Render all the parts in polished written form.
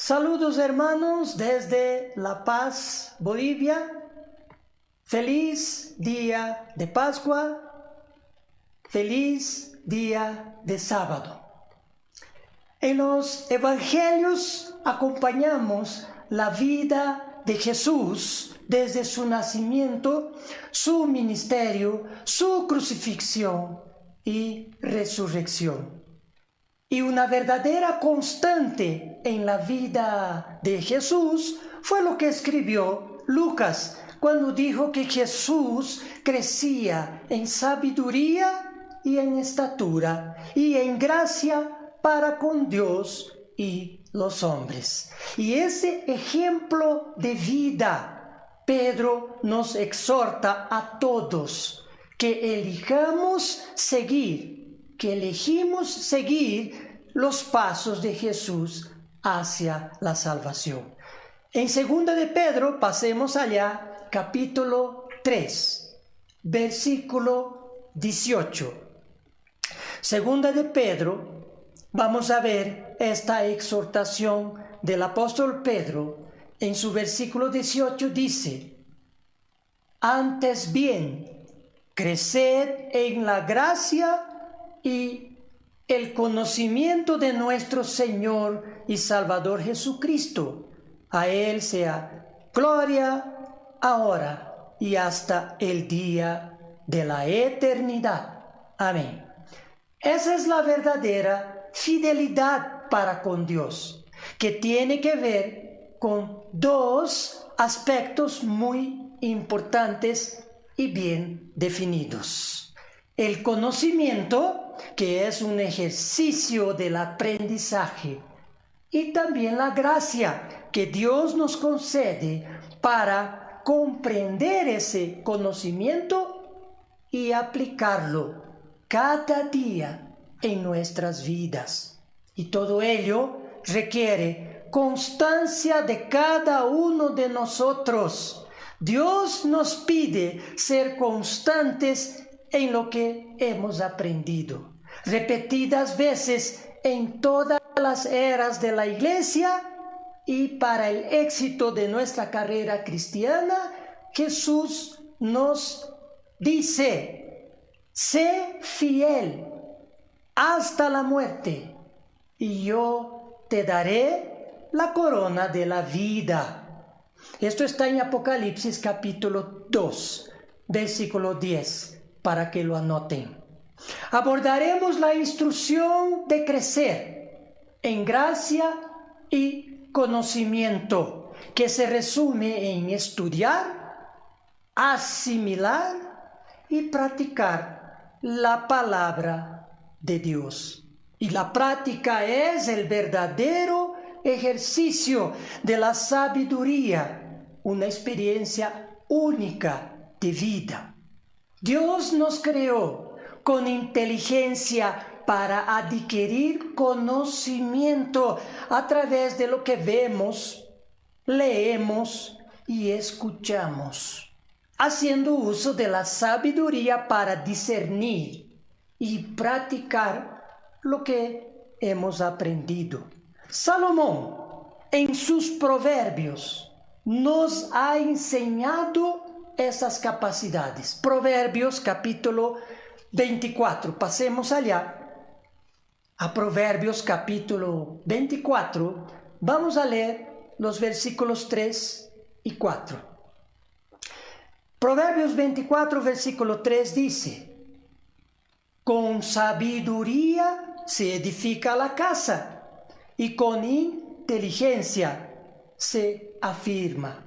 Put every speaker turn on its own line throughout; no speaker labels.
Saludos hermanos desde La Paz, Bolivia. Feliz día de Pascua, feliz día de sábado. En los evangelios acompañamos la vida de Jesús desde su nacimiento, su ministerio, su crucifixión y resurrección. Y una verdadera constante en la vida de Jesús fue lo que escribió Lucas cuando dijo que Jesús crecía en sabiduría y en estatura y en gracia para con Dios y los hombres. Y ese ejemplo de vida, Pedro nos exhorta a todos que elegimos seguir los pasos de Jesús hacia la salvación. En 2 de Pedro, pasemos allá, capítulo 3, versículo 18. 2 de Pedro, vamos a ver esta exhortación del apóstol Pedro. En su versículo 18 dice: antes bien, creced en la gracia y el conocimiento de nuestro Señor y Salvador Jesucristo. A Él sea gloria ahora y hasta el día de la eternidad. Amén. Esa es la verdadera fidelidad para con Dios, que tiene que ver con dos aspectos muy importantes y bien definidos. El conocimiento, que es un ejercicio del aprendizaje, y también la gracia que Dios nos concede para comprender ese conocimiento y aplicarlo cada día en nuestras vidas. Y todo ello requiere constancia de cada uno de nosotros. Dios nos pide ser constantes en lo que hemos aprendido. Repetidas veces en todas las eras de la iglesia, y para el éxito de nuestra carrera cristiana, Jesús nos dice: sé fiel hasta la muerte y yo te daré la corona de la vida. Esto está en Apocalipsis capítulo 2, versículo 10, para que lo anoten. Abordaremos la instrucción de crecer en gracia y conocimiento, que se resume en estudiar, asimilar y practicar la palabra de Dios. Y la práctica es el verdadero ejercicio de la sabiduría, una experiencia única de vida. Dios nos creó con inteligencia para adquirir conocimiento a través de lo que vemos, leemos y escuchamos, haciendo uso de la sabiduría para discernir y practicar lo que hemos aprendido. Salomón, en sus proverbios, nos ha enseñado esas capacidades. Proverbios capítulo 24, pasemos allá a Proverbios capítulo 24, vamos a leer los versículos 3 y 4. Proverbios 24, versículo 3 dice: con sabiduría se edifica la casa y con inteligencia se afirma.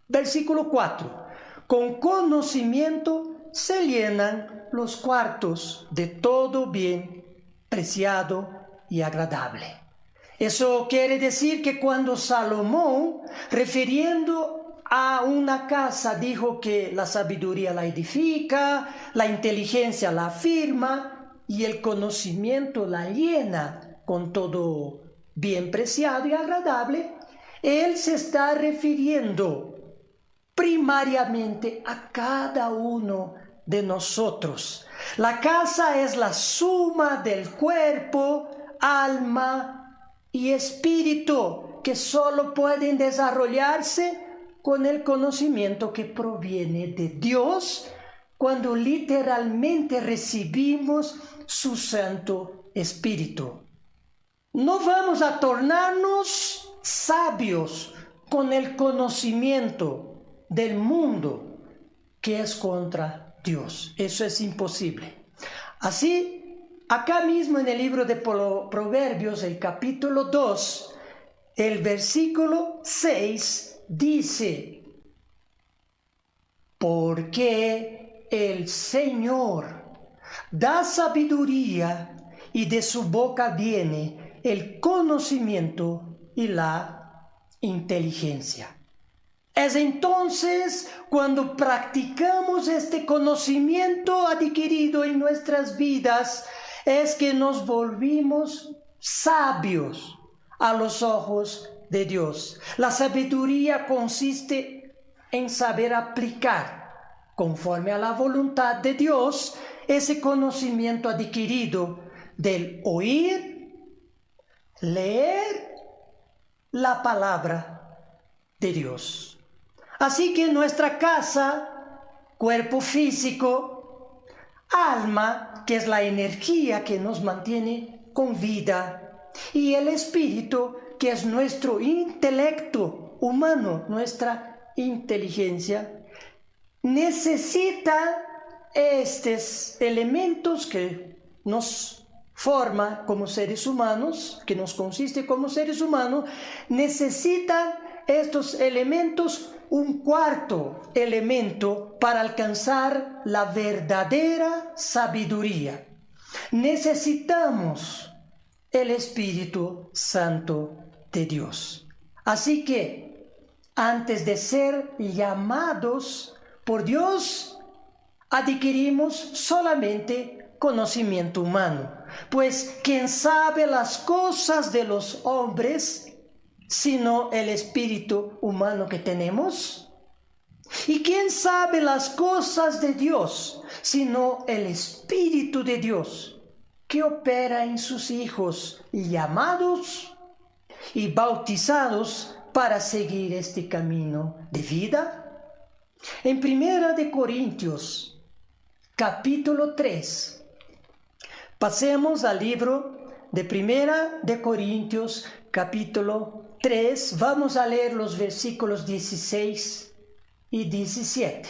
Versículo 4: con conocimiento se llenan los cuartos de todo bien preciado y agradable. Eso quiere decir que cuando Salomón, refiriendo a una casa, dijo que la sabiduría la edifica, la inteligencia la afirma y el conocimiento la llena con todo bien preciado y agradable, él se está refiriendo primariamente a cada uno de nosotros. La casa es la suma del cuerpo, alma y espíritu que solo pueden desarrollarse con el conocimiento que proviene de Dios cuando literalmente recibimos su Santo Espíritu. No vamos a tornarnos sabios con el conocimiento del mundo que es contra Dios. Eso es imposible. Así, acá mismo en el libro de Proverbios, el capítulo 2, el versículo 6, dice: porque el Señor da sabiduría y de su boca viene el conocimiento y la inteligencia. Es entonces cuando practicamos este conocimiento adquirido en nuestras vidas, es que nos volvimos sabios a los ojos de Dios. La sabiduría consiste en saber aplicar, conforme a la voluntad de Dios, ese conocimiento adquirido del oír, leer la palabra de Dios. Así que nuestra casa, cuerpo físico, alma, que es la energía que nos mantiene con vida, y el espíritu, que es nuestro intelecto humano, nuestra inteligencia, necesita estos elementos que nos forma como seres humanos, que nos consiste como seres humanos, necesitan estos elementos un cuarto elemento para alcanzar la verdadera sabiduría. Necesitamos el Espíritu Santo de Dios. Así que antes de ser llamados por Dios, adquirimos solamente conocimiento humano. Pues ¿quién sabe las cosas de los hombres sino el espíritu humano que tenemos? ¿Y quién sabe las cosas de Dios sino el Espíritu de Dios que opera en sus hijos llamados y bautizados para seguir este camino de vida? En 1 Corintios, capítulo 3, pasemos al libro de 1 Corintios, capítulo 3, vamos a leer los versículos 16 y 17.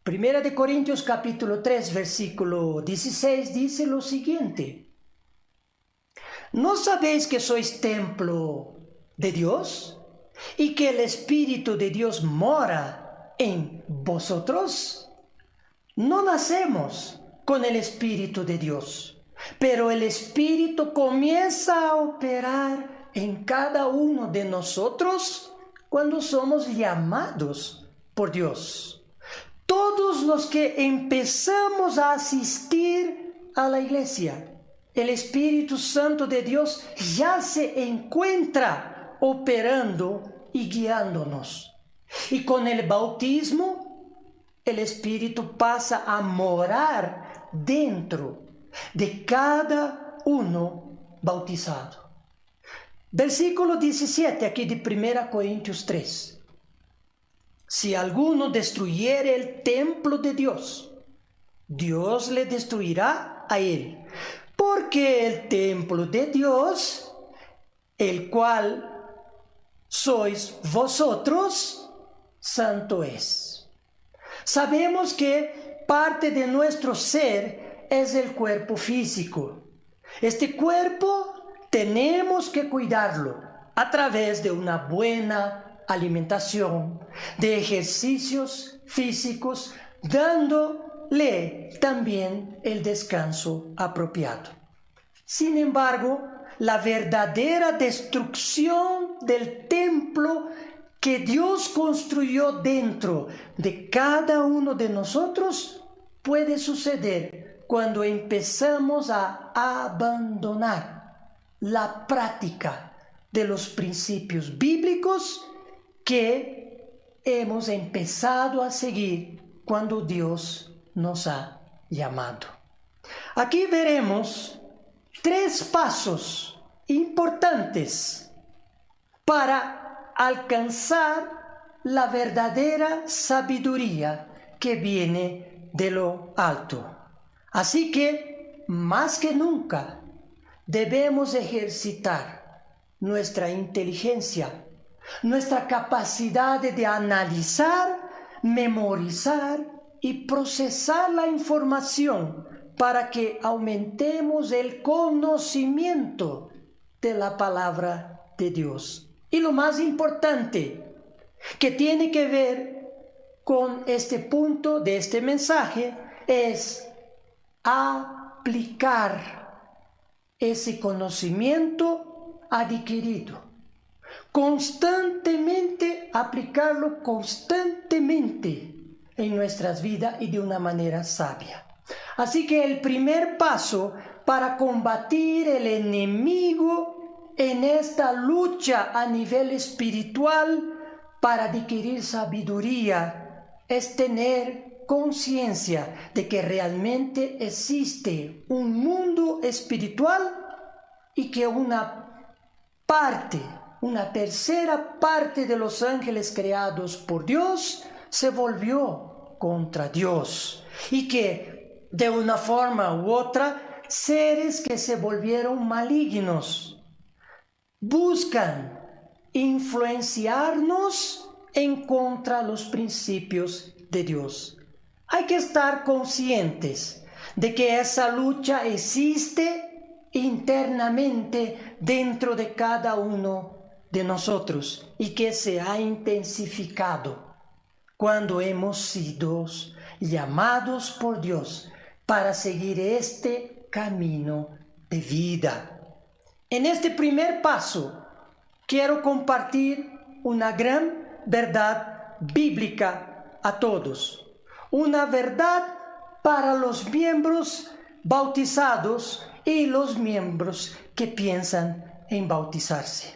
1 Corintios, capítulo 3, versículo 16, dice lo siguiente: ¿no sabéis que sois templo de Dios y que el Espíritu de Dios mora en vosotros? No nacemos con el Espíritu de Dios, pero el Espíritu comienza a operar en cada uno de nosotros cuando somos llamados por Dios. Todos los que empezamos a asistir a la iglesia, el Espíritu Santo de Dios ya se encuentra operando y guiándonos. Y con el bautismo, el Espíritu pasa a morar dentro de cada uno bautizado. Versículo 17 aquí de 1 Corintios 3. Si alguno destruyere el templo de Dios, Dios le destruirá a él, porque el templo de Dios, el cual sois vosotros, santo es. Sabemos que parte de nuestro ser es el cuerpo físico. Este cuerpo tenemos que cuidarlo a través de una buena alimentación, de ejercicios físicos, dándole también el descanso apropiado. Sin embargo, la verdadera destrucción del templo que Dios construyó dentro de cada uno de nosotros puede suceder cuando empezamos a abandonar la práctica de los principios bíblicos que hemos empezado a seguir cuando Dios nos ha llamado. Aquí veremos 3 pasos importantes para alcanzar la verdadera sabiduría que viene de lo alto. Así que, más que nunca, debemos ejercitar nuestra inteligencia, nuestra capacidad de analizar, memorizar y procesar la información para que aumentemos el conocimiento de la palabra de Dios. Y lo más importante, que tiene que ver con este punto de este mensaje, es aplicar ese conocimiento adquirido. Constantemente, aplicarlo constantemente en nuestras vidas y de una manera sabia. Así que el primer paso para combatir el enemigo en esta lucha a nivel espiritual para adquirir sabiduría es tener conciencia de que realmente existe un mundo espiritual y que una tercera parte de los ángeles creados por Dios se volvió contra Dios, y que de una forma u otra seres que se volvieron malignos buscan influenciarnos en contra de los principios de Dios. Hay que estar conscientes de que esa lucha existe internamente dentro de cada uno de nosotros y que se ha intensificado cuando hemos sido llamados por Dios para seguir este camino de vida. En este primer paso quiero compartir una gran verdad bíblica a todos, una verdad para los miembros bautizados y los miembros que piensan en bautizarse.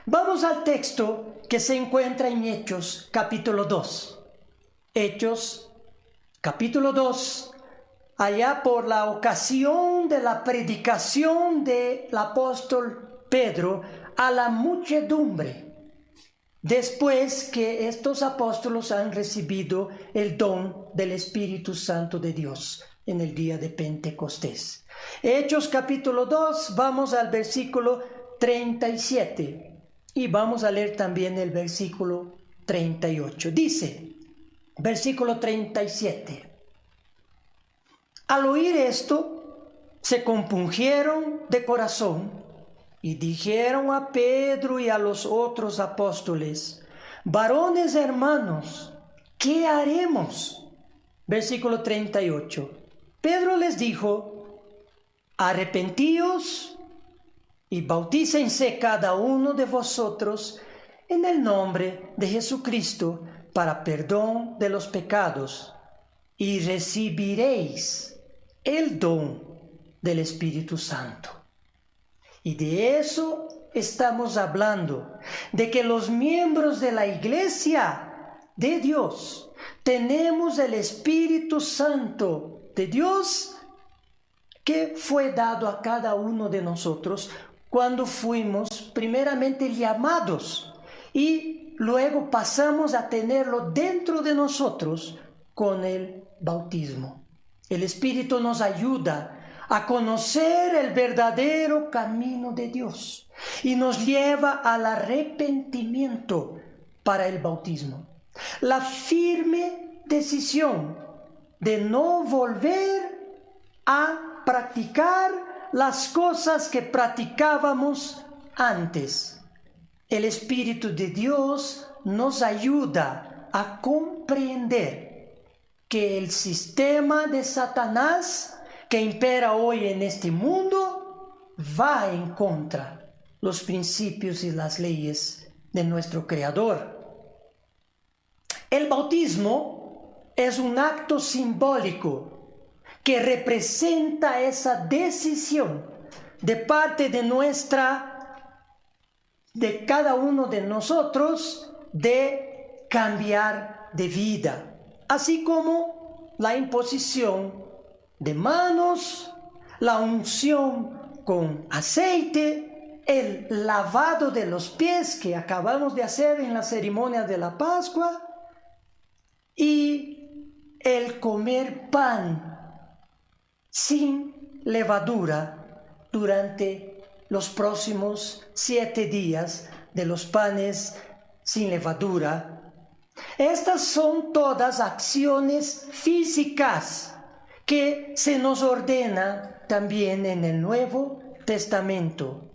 Vamos al texto que se encuentra en Hechos capítulo 2. Hechos capítulo 2, allá por la ocasión de la predicación del apóstol Pedro a la muchedumbre, después que estos apóstoles han recibido el don del Espíritu Santo de Dios en el día de Pentecostés. Hechos capítulo 2, vamos al versículo 37 y vamos a leer también el versículo 38. Dice, versículo 37. Al oír esto, se compungieron de corazón y dijeron a Pedro y a los otros apóstoles: varones hermanos, ¿qué haremos? Versículo 38. Pedro les dijo: arrepentíos y bautícense cada uno de vosotros en el nombre de Jesucristo para perdón de los pecados, y recibiréis el don del Espíritu Santo. Y de eso estamos hablando, de que los miembros de la iglesia de Dios tenemos el Espíritu Santo de Dios que fue dado a cada uno de nosotros cuando fuimos primeramente llamados y luego pasamos a tenerlo dentro de nosotros con el bautismo. El Espíritu nos ayuda a conocer el verdadero camino de Dios y nos lleva al arrepentimiento para el bautismo. La firme decisión de no volver a practicar las cosas que practicábamos antes. El Espíritu de Dios nos ayuda a comprender que el sistema de Satanás que impera hoy en este mundo va en contra de los principios y las leyes de nuestro Creador. El bautismo es un acto simbólico que representa esa decisión de parte de cada uno de nosotros de cambiar de vida, así como la imposición de manos, la unción con aceite el lavado de los pies que acabamos de hacer en la ceremonia de la Pascua y el comer pan sin levadura durante los próximos 7 días de los panes sin levadura. Estas son todas acciones físicas que se nos ordena también en el Nuevo Testamento.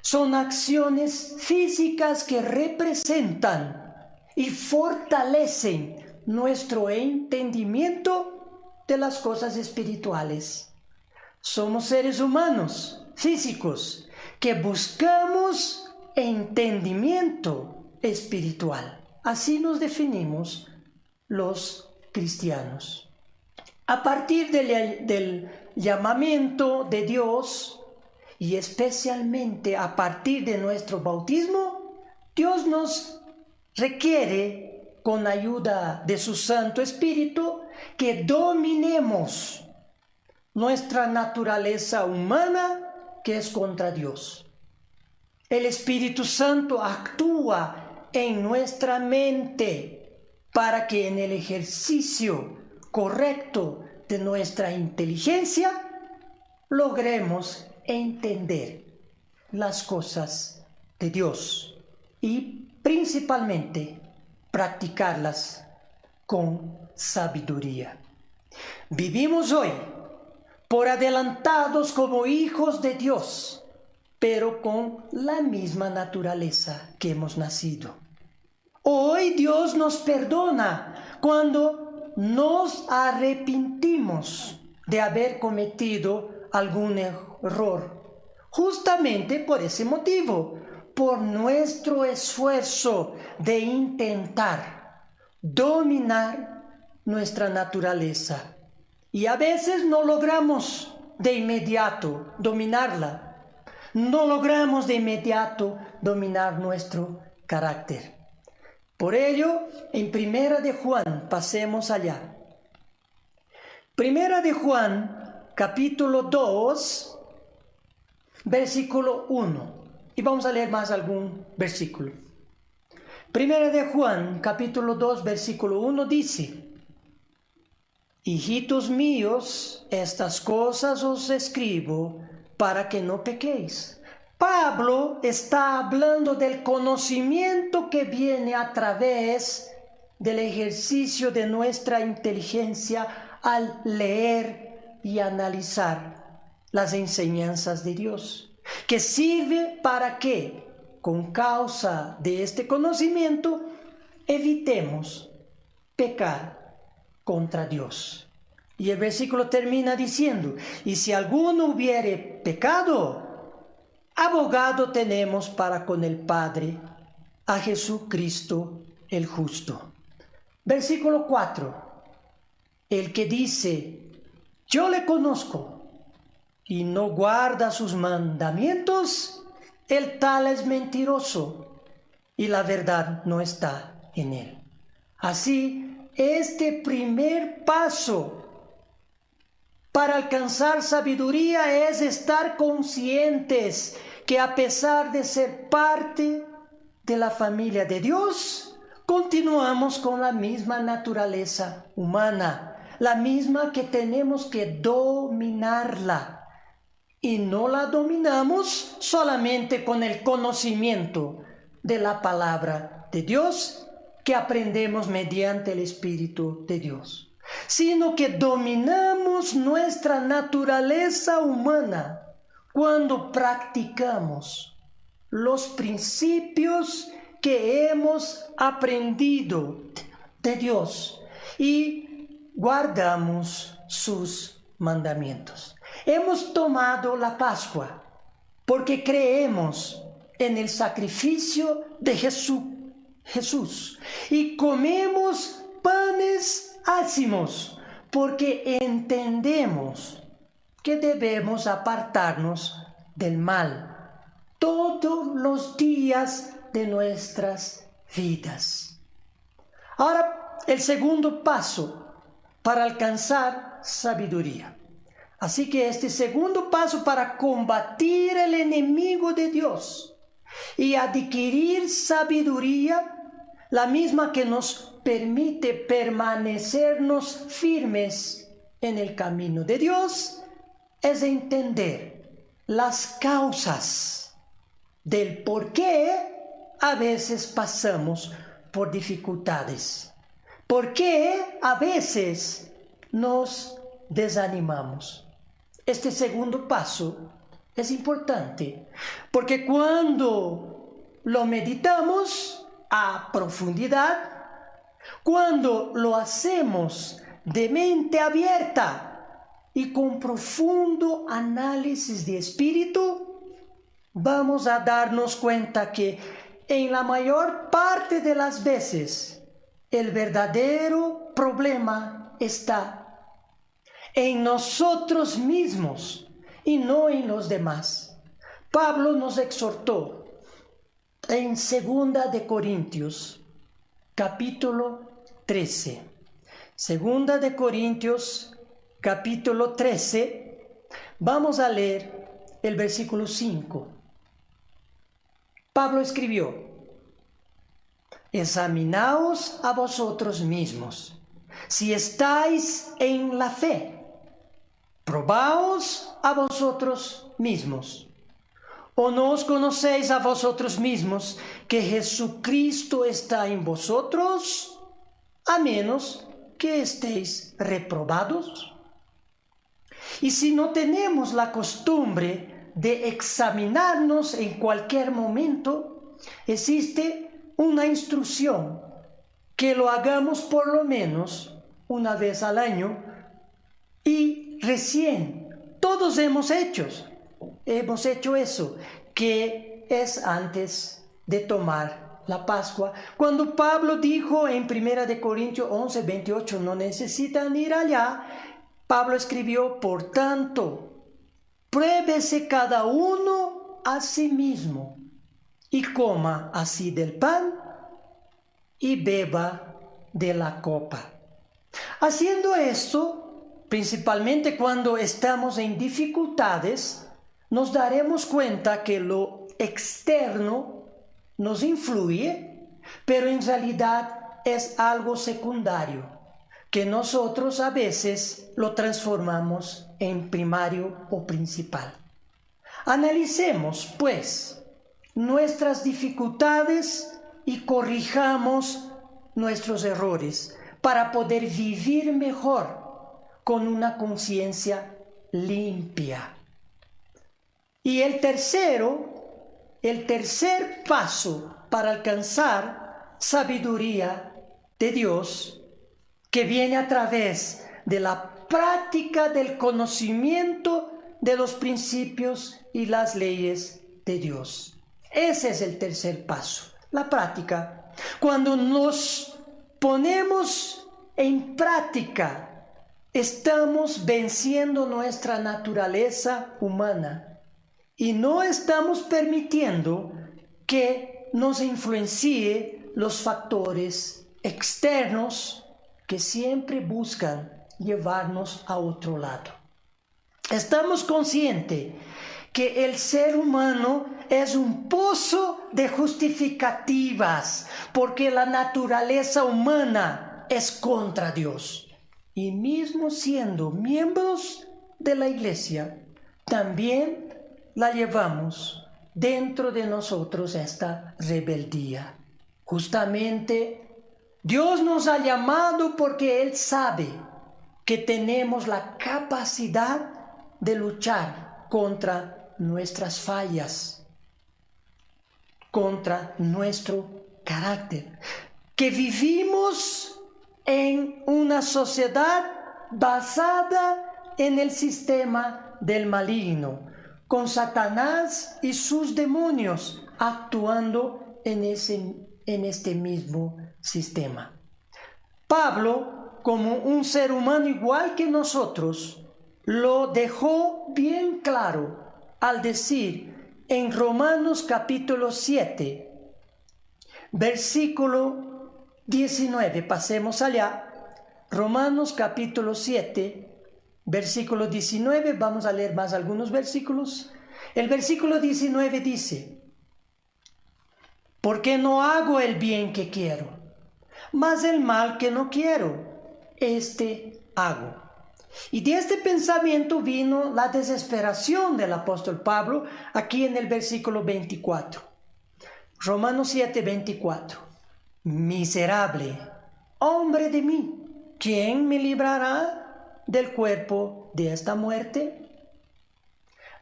Son acciones físicas que representan y fortalecen nuestro entendimiento de las cosas espirituales. Somos seres humanos, físicos, que buscamos entendimiento espiritual. Así nos definimos los cristianos. A partir del llamamiento de Dios, y especialmente a partir de nuestro bautismo, Dios nos requiere, con ayuda de su Santo Espíritu, que dominemos nuestra naturaleza humana que es contra Dios. El Espíritu Santo actúa en nuestra mente para que en el ejercicio correcto de nuestra inteligencia logremos entender las cosas de Dios y principalmente practicarlas con sabiduría. Vivimos hoy por adelantados como hijos de Dios, pero con la misma naturaleza que hemos nacido. Hoy Dios nos perdona cuando nos arrepentimos de haber cometido algún error. Justamente por ese motivo, por nuestro esfuerzo de intentar dominar nuestra naturaleza. Y a veces no logramos de inmediato dominarla. No logramos de inmediato dominar nuestro carácter. Por ello, en Primera de Juan, pasemos allá. Primera de Juan, capítulo 2, versículo 1. Y vamos a leer más algún versículo. Primera de Juan, capítulo 2, versículo 1 dice: Hijitos míos, estas cosas os escribo para que no pequéis. Pablo está hablando del conocimiento que viene a través del ejercicio de nuestra inteligencia al leer y analizar las enseñanzas de Dios, que sirve para que, con causa de este conocimiento, evitemos pecar contra Dios. Y el versículo termina diciendo: y si alguno hubiere pecado, abogado tenemos para con el Padre, a Jesucristo el justo. Versículo 4. El que dice: yo le conozco, y no guarda sus mandamientos, el tal es mentiroso, y la verdad no está en él. Así, este primer paso para alcanzar sabiduría es estar conscientes que a pesar de ser parte de la familia de Dios, continuamos con la misma naturaleza humana, la misma que tenemos que dominarla. Y no la dominamos solamente con el conocimiento de la palabra de Dios que aprendemos mediante el Espíritu de Dios, sino que dominamos nuestra naturaleza humana cuando practicamos los principios que hemos aprendido de Dios y guardamos sus mandamientos. Hemos tomado la Pascua porque creemos en el sacrificio de Jesús y comemos panes ácimos porque entendemos que debemos apartarnos del mal todos los días de nuestras vidas. Ahora, el segundo paso para alcanzar sabiduría. Así que este segundo paso para combatir el enemigo de Dios y adquirir sabiduría, la misma que nos permite permanecernos firmes en el camino de Dios, es entender las causas del por qué a veces pasamos por dificultades, por qué a veces nos desanimamos. Este segundo paso es importante porque cuando lo meditamos a profundidad, cuando lo hacemos de mente abierta y con profundo análisis de espíritu, vamos a darnos cuenta que en la mayor parte de las veces el verdadero problema está en nosotros mismos y no en los demás. Pablo nos exhortó en 2 de Corintios, capítulo 13. 2 de Corintios, capítulo 13, vamos a leer el versículo 5. Pablo escribió: examinaos a vosotros mismos, si estáis en la fe. Probaos a vosotros mismos. ¿O no os conocéis a vosotros mismos que Jesucristo está en vosotros, a menos que estéis reprobados? Y si no tenemos la costumbre de examinarnos en cualquier momento, existe una instrucción: que lo hagamos por lo menos una vez al año, y recién todos hemos hecho eso, que es antes de tomar la Pascua. Cuando Pablo dijo en 1 de Corintios 11, 28, no necesitan ir allá, Pablo escribió: por tanto, pruébese cada uno a sí mismo y coma así del pan y beba de la copa. Haciendo esto, principalmente cuando estamos en dificultades, nos daremos cuenta que lo externo nos influye, pero en realidad es algo secundario, que nosotros a veces lo transformamos en primario o principal. Analicemos, pues, nuestras dificultades y corrijamos nuestros errores para poder vivir mejor con una conciencia limpia. Y el tercer paso para alcanzar sabiduría de Dios, que viene a través de la práctica del conocimiento de los principios y las leyes de Dios. Ese es el tercer paso, la práctica. Cuando nos ponemos en práctica, estamos venciendo nuestra naturaleza humana y no estamos permitiendo que nos influencie los factores externos que siempre buscan llevarnos a otro lado. Estamos conscientes que el ser humano es un pozo de justificativas, porque la naturaleza humana es contra Dios. Y mismo siendo miembros de la iglesia, también la llevamos dentro de nosotros esta rebeldía. Justamente Dios nos ha llamado porque Él sabe que tenemos la capacidad de luchar contra nuestras fallas, contra nuestro carácter, que vivimos en una sociedad basada en el sistema del maligno, con Satanás y sus demonios actuando en este mismo sistema. Pablo, como un ser humano igual que nosotros, lo dejó bien claro al decir en Romanos capítulo 7, versículo 19, pasemos allá, Romanos capítulo 7, versículo 19, vamos a leer más algunos versículos. El versículo 19 dice: porque no hago el bien que quiero, mas el mal que no quiero, este hago. Y de este pensamiento vino la desesperación del apóstol Pablo aquí en el versículo 24. Romanos 7, 24. Miserable hombre de mí, ¿quién me librará del cuerpo de esta muerte?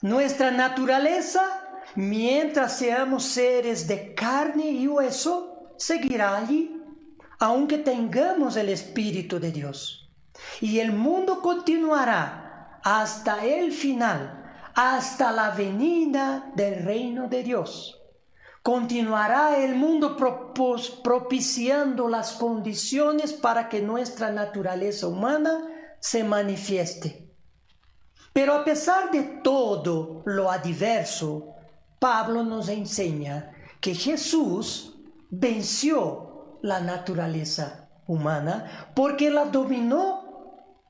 Nuestra naturaleza, mientras seamos seres de carne y hueso, seguirá allí, aunque tengamos el Espíritu de Dios. Y el mundo continuará hasta el final, hasta la venida del reino de Dios. Continuará el mundo propiciando las condiciones para que nuestra naturaleza humana se manifieste. Pero a pesar de todo lo adverso, Pablo nos enseña que Jesús venció la naturaleza humana porque la dominó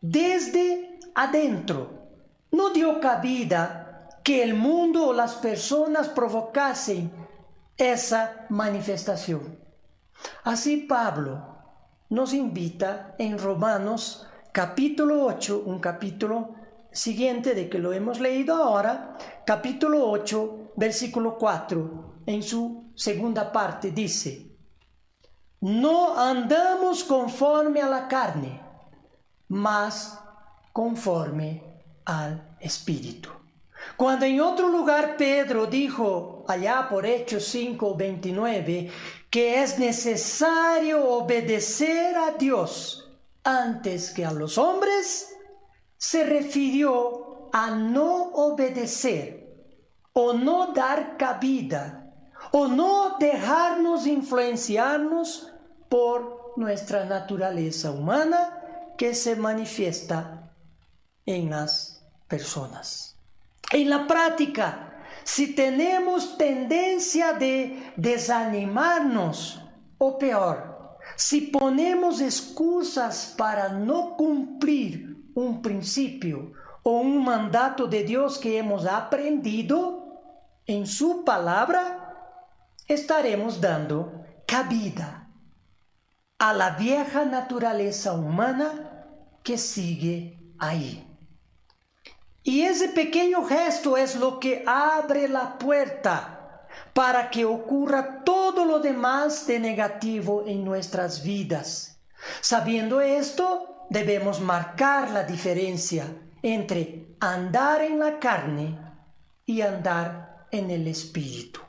desde adentro. No dio cabida que el mundo o las personas provocasen esa manifestación. Así Pablo nos invita en Romanos capítulo 8, un capítulo siguiente de que lo hemos leído ahora, capítulo 8, versículo 4, en su segunda parte dice: no andamos conforme a la carne, mas conforme al Espíritu. Cuando en otro lugar Pedro dijo, allá por Hechos 5, 29, que es necesario obedecer a Dios antes que a los hombres, se refirió a no obedecer o no dar cabida o no dejarnos influenciarnos por nuestra naturaleza humana que se manifiesta en las personas. En la práctica, si tenemos tendencia de desanimarnos o peor, si ponemos excusas para no cumplir un principio o un mandato de Dios que hemos aprendido en su palabra, estaremos dando cabida a la vieja naturaleza humana que sigue ahí. Y ese pequeño gesto es lo que abre la puerta para que ocurra todo lo demás de negativo en nuestras vidas. Sabiendo esto, debemos marcar la diferencia entre andar en la carne y andar en el Espíritu.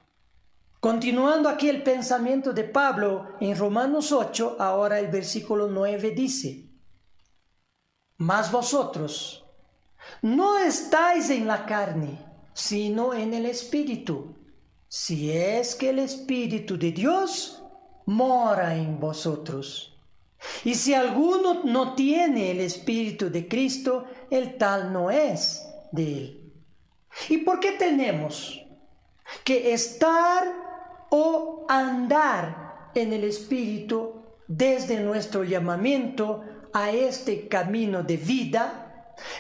Continuando aquí el pensamiento de Pablo en Romanos 8, ahora el versículo 9 dice: mas vosotros no estáis en la carne, sino en el Espíritu, si es que el Espíritu de Dios mora en vosotros. Y si alguno no tiene el Espíritu de Cristo, el tal no es de él. ¿Y por qué tenemos que estar o andar en el Espíritu desde nuestro llamamiento a este camino de vida?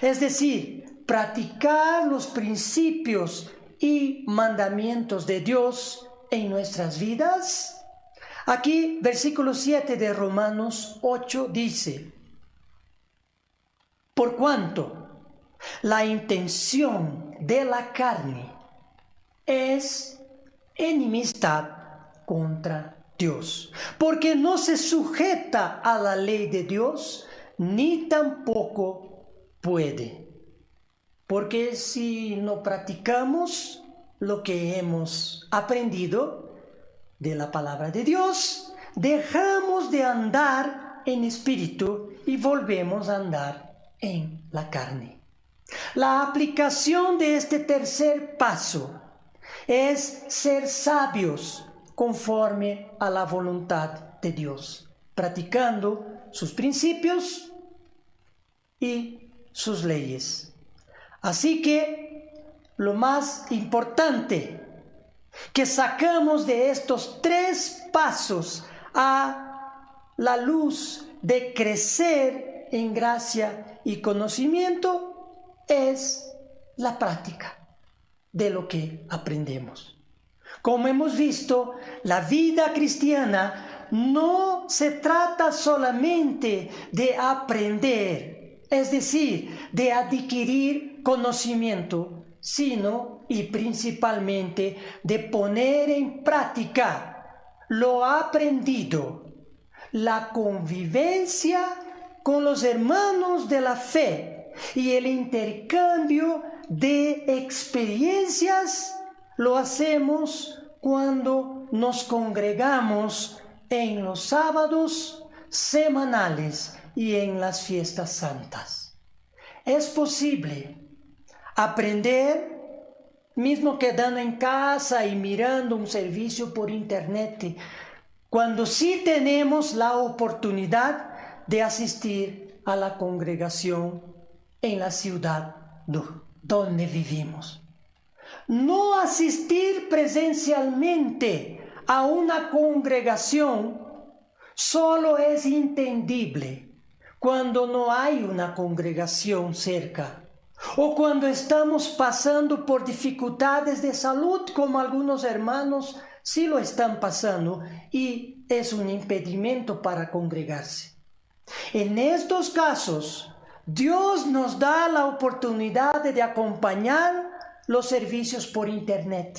Es decir, practicar los principios y mandamientos de Dios en nuestras vidas. Aquí, versículo 7 de Romanos 8 dice: por cuanto la intención de la carne es enemistad contra Dios, porque no se sujeta a la ley de Dios, ni tampoco puede. Porque si no practicamos lo que hemos aprendido de la palabra de Dios, dejamos de andar en espíritu y volvemos a andar en la carne. La aplicación de este tercer paso es ser sabios conforme a la voluntad de Dios, practicando sus principios y sus leyes. Así que lo más importante que sacamos de estos tres pasos a la luz de crecer en gracia y conocimiento es la práctica de lo que aprendemos. Como hemos visto, la vida cristiana no se trata solamente de aprender, es decir, de adquirir conocimiento, sino y principalmente de poner en práctica lo aprendido, la convivencia con los hermanos de la fe y el intercambio de experiencias lo hacemos cuando nos congregamos en los sábados semanales y en las fiestas santas. Es posible aprender mismo quedando en casa y mirando un servicio por internet, cuando sí tenemos la oportunidad de asistir a la congregación en la ciudad donde vivimos. No asistir presencialmente a una congregación solo es entendible cuando no hay una congregación cerca o cuando estamos pasando por dificultades de salud, como algunos hermanos sí lo están pasando y es un impedimento para congregarse. En estos casos, Dios nos da la oportunidad de acompañar los servicios por internet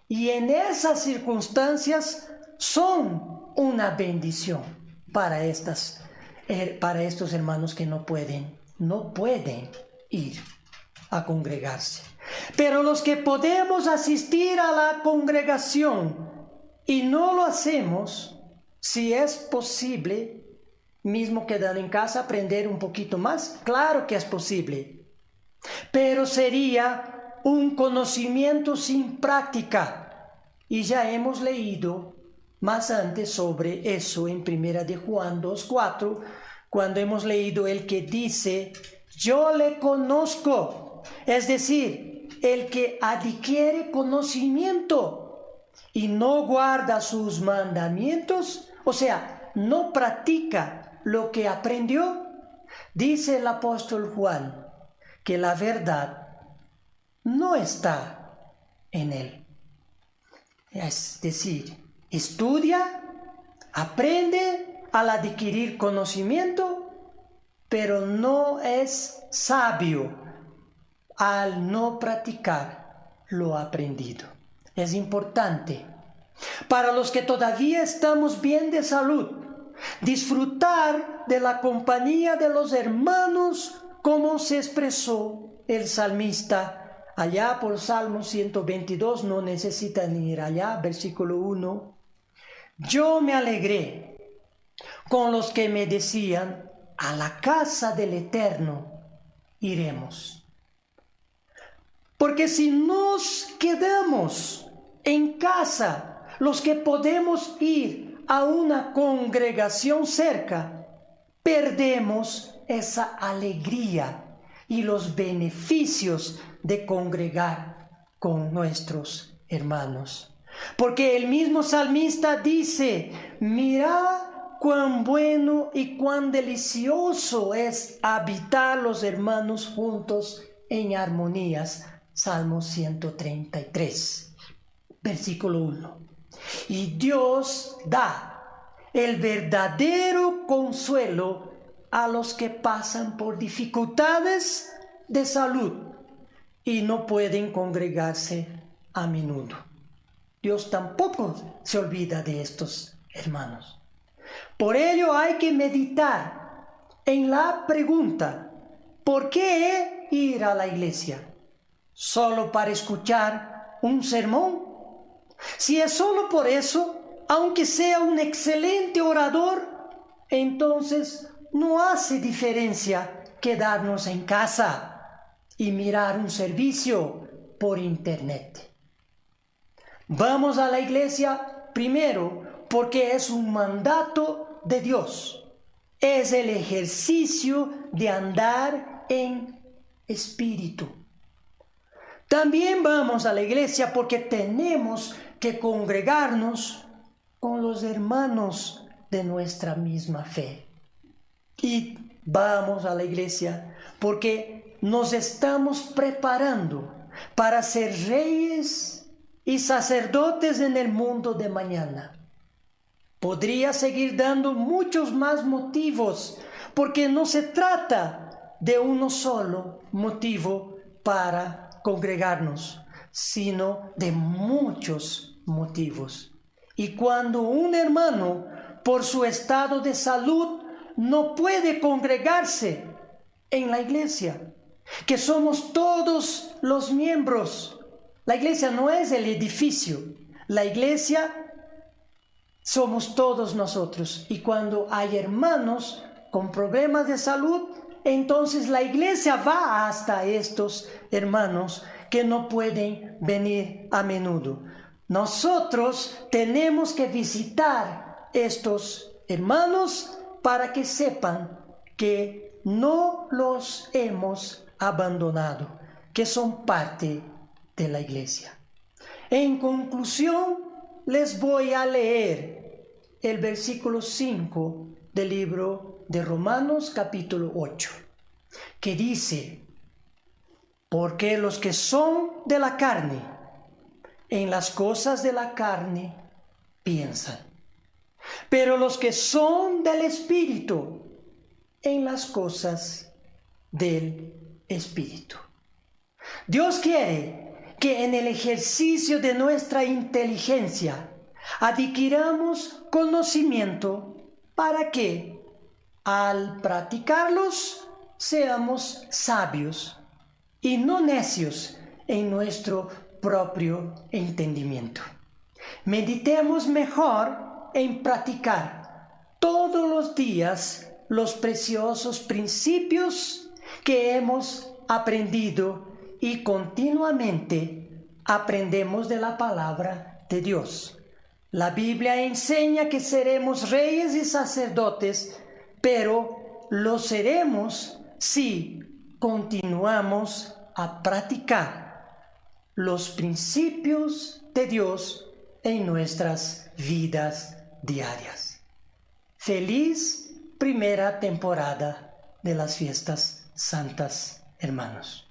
y en esas circunstancias son una bendición para estos hermanos que no pueden ir a congregarse. Pero los que podemos asistir a la congregación y no lo hacemos, si es posible, mismo quedando en casa, aprender un poquito más, claro que es posible, pero sería un conocimiento sin práctica, y ya hemos leído más antes sobre eso en 1 de Juan 2:4, cuando hemos leído el que dice: yo le conozco, es decir, el que adquiere conocimiento y no guarda sus mandamientos, o sea, no practica lo que aprendió, dice el apóstol Juan que la verdad no está en él. Es decir, estudia, aprende al adquirir conocimiento, pero no es sabio al no practicar lo aprendido. Es importante para los que todavía estamos bien de salud disfrutar de la compañía de los hermanos, como se expresó el salmista allá por Salmo 122, no necesitan ir allá, versículo 1. Yo me alegré con los que me decían: a la casa del Eterno iremos. Porque si nos quedamos en casa, los que podemos ir a una congregación cerca, perdemos esa alegría y los beneficios de congregar con nuestros hermanos. Porque el mismo salmista dice: mira cuán bueno y cuán delicioso es habitar los hermanos juntos en armonías. Salmo 133, versículo 1. Y Dios da el verdadero consuelo a los que pasan por dificultades de salud y no pueden congregarse a menudo. Dios tampoco se olvida de estos hermanos. Por ello hay que meditar en la pregunta: ¿por qué ir a la iglesia? ¿Solo para escuchar un sermón? Si es solo por eso, aunque sea un excelente orador, entonces no hace diferencia quedarnos en casa y mirar un servicio por internet. Vamos a la iglesia primero porque es un mandato de Dios. Es el ejercicio de andar en espíritu. También vamos a la iglesia porque tenemos que congregarnos con los hermanos de nuestra misma fe. Y vamos a la iglesia porque nos estamos preparando para ser reyes y sacerdotes en el mundo de mañana. Podría seguir dando muchos más motivos, porque no se trata de uno solo motivo para congregarnos, sino de muchos motivos. Y cuando un hermano, por su estado de salud, no puede congregarse en la iglesia, que somos todos los miembros. La iglesia no es el edificio, la iglesia somos todos nosotros. Y cuando hay hermanos con problemas de salud, entonces la iglesia va hasta estos hermanos que no pueden venir a menudo. Nosotros tenemos que visitar estos hermanos para que sepan que no los hemos abandonado, que son parte de la iglesia. En conclusión, les voy a leer el versículo 5 del libro de Romanos capítulo 8, que dice: porque los que son de la carne, en las cosas de la carne piensan, pero los que son del Espíritu, en las cosas del Espíritu. Dios quiere que en el ejercicio de nuestra inteligencia adquiramos conocimiento para que al practicarlos seamos sabios y no necios en nuestro propio entendimiento. Meditemos mejor en practicar todos los días los preciosos principios que hemos aprendido y continuamente aprendemos de la palabra de Dios. La Biblia enseña que seremos reyes y sacerdotes, pero lo seremos si continuamos a practicar los principios de Dios en nuestras vidas diarias. Feliz primera temporada de las fiestas santas, hermanos.